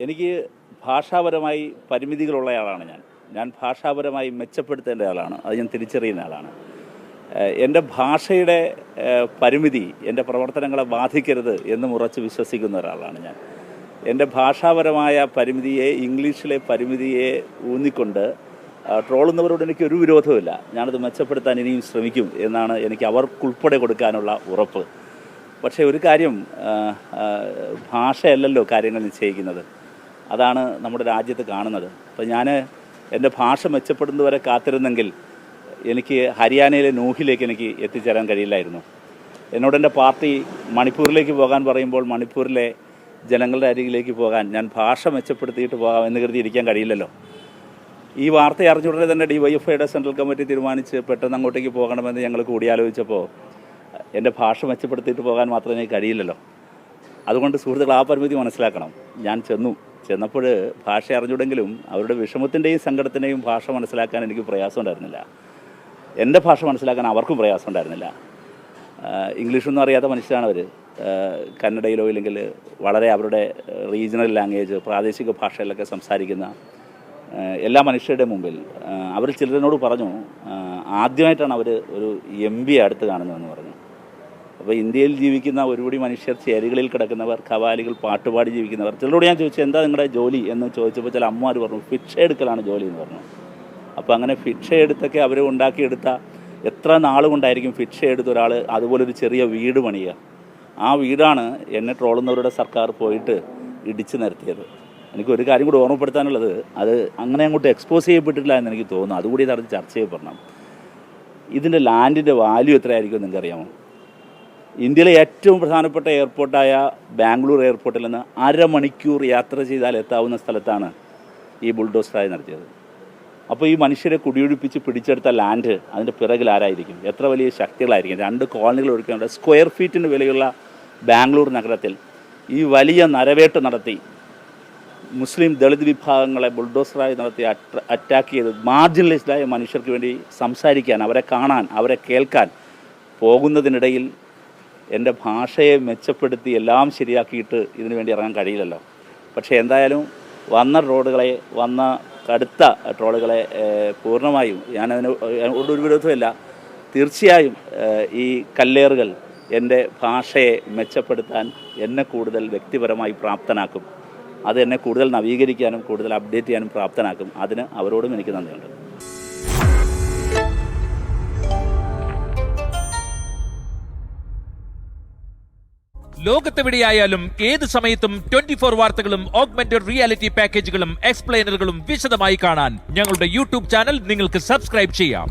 എനിക്ക് ഭാഷാപരമായി പരിമിതികളുള്ളയാളാണ് ഞാൻ ഭാഷാപരമായി മെച്ചപ്പെടുത്തേണ്ട ആളാണ്. അത് ഞാൻ തിരിച്ചറിയുന്ന ആളാണ്. എൻ്റെ ഭാഷയുടെ പരിമിതി എൻ്റെ പ്രവർത്തനങ്ങളെ ബാധിക്കരുത് എന്നും ഉറച്ച് വിശ്വസിക്കുന്ന ഒരാളാണ് ഞാൻ. എൻ്റെ ഭാഷാപരമായ പരിമിതിയെ, ഇംഗ്ലീഷിലെ പരിമിതിയെ ഊന്നിക്കൊണ്ട് ട്രോളുന്നവരോട് എനിക്ക് ഒരു വിരോധമില്ല. ഞാനത് മെച്ചപ്പെടുത്താൻ ഇനിയും ശ്രമിക്കും എന്നാണ് എനിക്ക് അവർക്കുൾപ്പെടെ കൊടുക്കാനുള്ള ഉറപ്പ്. പക്ഷേ ഒരു കാര്യം, ഭാഷയല്ലല്ലോ കാര്യങ്ങൾ നിശ്ചയിക്കുന്നത്. അതാണ് നമ്മുടെ രാജ്യത്ത് കാണുന്നത്. അപ്പോൾ ഞാൻ എൻ്റെ ഭാഷ മെച്ചപ്പെടുന്നതുവരെ കാത്തിരുന്നെങ്കിൽ എനിക്ക് ഹരിയാനയിലെ നൂഹിലേക്ക് എനിക്ക് എത്തിച്ചേരാൻ കഴിയില്ലായിരുന്നു. എന്നോട് എൻ്റെ പാർട്ടി മണിപ്പൂരിലേക്ക് പോകാൻ പറയുമ്പോൾ മണിപ്പൂരിലെ ജനങ്ങളുടെ അരികിലേക്ക് പോകാൻ ഞാൻ ഭാഷ മെച്ചപ്പെടുത്തിയിട്ട് പോകാം എന്ന് കരുതി ഇരിക്കാൻ കഴിയില്ലല്ലോ. ഈ വാർത്ത അറിഞ്ഞുടനെ തന്നെ DYFIയുടെ സെൻട്രൽ കമ്മിറ്റി തീരുമാനിച്ച് പെട്ടെന്ന് അങ്ങോട്ടേക്ക് പോകണമെന്ന് ഞങ്ങൾ കൂടിയാലോചിച്ചപ്പോൾ എൻ്റെ ഭാഷ മെച്ചപ്പെടുത്തിയിട്ട് പോകാൻ മാത്രമേ കഴിയില്ലല്ലോ. അതുകൊണ്ട് സുഹൃത്തുക്കൾ, ആ പരിമിതി മനസ്സിലാക്കണം. ഞാൻ ചെന്നപ്പോൾ ഭാഷ അറിഞ്ഞുടെങ്കിലും അവരുടെ വിഷമത്തിൻ്റെയും സങ്കടത്തിൻ്റെയും ഭാഷ മനസ്സിലാക്കാൻ എനിക്ക് പ്രയാസം ഉണ്ടായിരുന്നില്ല. എൻ്റെ ഭാഷ മനസ്സിലാക്കാൻ അവർക്കും പ്രയാസം ഉണ്ടായിരുന്നില്ല. ഇംഗ്ലീഷൊന്നും അറിയാത്ത മനുഷ്യരാണ് അവർ. കന്നഡയിലോ ഇല്ലെങ്കിൽ വളരെ അവരുടെ റീജിയണൽ ലാംഗ്വേജ്, പ്രാദേശിക ഭാഷയിലൊക്കെ സംസാരിക്കുന്ന എല്ലാ മനുഷ്യരുടെ മുമ്പിൽ അവർ ചിലരോട് പറഞ്ഞു, ആദ്യമായിട്ടാണ് അവർ ഒരു MP അടുത്ത് കാണുന്നതെന്ന് പറഞ്ഞു. അപ്പോൾ ഇന്ത്യയിൽ ജീവിക്കുന്ന ഒരുപടി മനുഷ്യർ, ചേരികളിൽ കിടക്കുന്നവർ, ഖവാലികൾ, പാട്ടുപാടി ജീവിക്കുന്നവർ. ചിലരോട് ഞാൻ ചോദിച്ചു, എന്താ നിങ്ങളുടെ ജോലി എന്ന് ചോദിച്ചപ്പോൾ ചില അമ്മമാർ പറഞ്ഞു, ഭിക്ഷ എടുക്കലാണ് ജോലി എന്ന് പറഞ്ഞു. അപ്പോൾ അങ്ങനെ ഭിക്ഷ എടുത്തൊക്കെ അവർ ഉണ്ടാക്കിയെടുത്ത, എത്ര നാളുകൊണ്ടായിരിക്കും ഭിക്ഷ എടുത്ത ഒരാൾ അതുപോലൊരു ചെറിയ വീട് പണിയുക. ആ വീടാണ് എന്നെ ട്രോളുന്നവരുടെ സർക്കാർ പോയിട്ട് ഇടിച്ചു നിരത്തിയത്. എനിക്കൊരു കാര്യം കൂടി ഓർമ്മപ്പെടുത്താനുള്ളത്, അത് അങ്ങനെ അങ്ങോട്ട് എക്സ്പോസ് ചെയ്യപ്പെട്ടിട്ടില്ല എന്ന് എനിക്ക് തോന്നുന്നു. അതുകൂടി ഇതറിഞ്ഞ് ചർച്ച ചെയ്യപ്പെടണം. ഇതിൻ്റെ ലാൻഡിൻ്റെ വാല്യൂ എത്രയായിരിക്കും നിങ്ങൾക്കറിയാമോ? ഇന്ത്യയിലെ ഏറ്റവും പ്രധാനപ്പെട്ട എയർപോർട്ടായ ബാംഗ്ലൂർ എയർപോർട്ടിൽ നിന്ന് 1/2 മണിക്കൂർ യാത്ര ചെയ്താൽ എത്താവുന്ന സ്ഥലത്താണ് ഈ ബുൾഡോസറായി നടത്തിയത്. അപ്പോൾ ഈ മനുഷ്യരെ കുടിയൊഴിപ്പിച്ച് പിടിച്ചെടുത്ത ലാൻഡ്, അതിൻ്റെ പിറകിൽ ആരായിരിക്കും? എത്ര വലിയ ശക്തികളായിരിക്കും? 2 കോളനികൾ ഒഴിക്കേണ്ട സ്ക്വയർ ഫീറ്റിന് വിലയുള്ള ബാംഗ്ലൂർ നഗരത്തിൽ ഈ വലിയ നരവേട്ട് നടത്തി മുസ്ലിം ദളിത് വിഭാഗങ്ങളെ ബുൾഡോസറായി നടത്തി അറ്റാക്ക് ചെയ്ത് മാർജിനലൈസ്ഡായ മനുഷ്യർക്ക് വേണ്ടി സംസാരിക്കാൻ, അവരെ കാണാൻ, അവരെ കേൾക്കാൻ പോകുന്നതിനിടയിൽ എൻ്റെ ഭാഷയെ മെച്ചപ്പെടുത്തി എല്ലാം ശരിയാക്കിയിട്ട് ഇതിനു വേണ്ടി ഇറങ്ങാൻ കഴിയില്ലല്ലോ. പക്ഷേ എന്തായാലും വന്ന കടുത്ത ട്രോളുകളെ പൂർണ്ണമായും ഞാനതിന് ഒരു വിരോധമില്ല. തീർച്ചയായും ഈ കല്ലേറുകൾ എൻ്റെ ഭാഷയെ മെച്ചപ്പെടുത്താൻ എന്നെ കൂടുതൽ വ്യക്തിപരമായി പ്രാപ്തനാക്കും. അത് എന്നെ കൂടുതൽ നവീകരിക്കാനും കൂടുതൽ അപ്ഡേറ്റ് ചെയ്യാനും പ്രാപ്തനാക്കും. അതിന് അവരോടും എനിക്ക് നന്ദിയുണ്ട്. ലോകത്തെവിടെയായാലും ഏത് സമയത്തും 24 വാർത്തകളും ഓഗ്മെന്റഡ് റിയാലിറ്റി പാക്കേജുകളും എക്സ്പ്ലെയിനറുകളും വിശദമായി കാണാൻ ഞങ്ങളുടെ YouTube ചാനൽ നിങ്ങൾക്ക് സബ്സ്ക്രൈബ് ചെയ്യാം.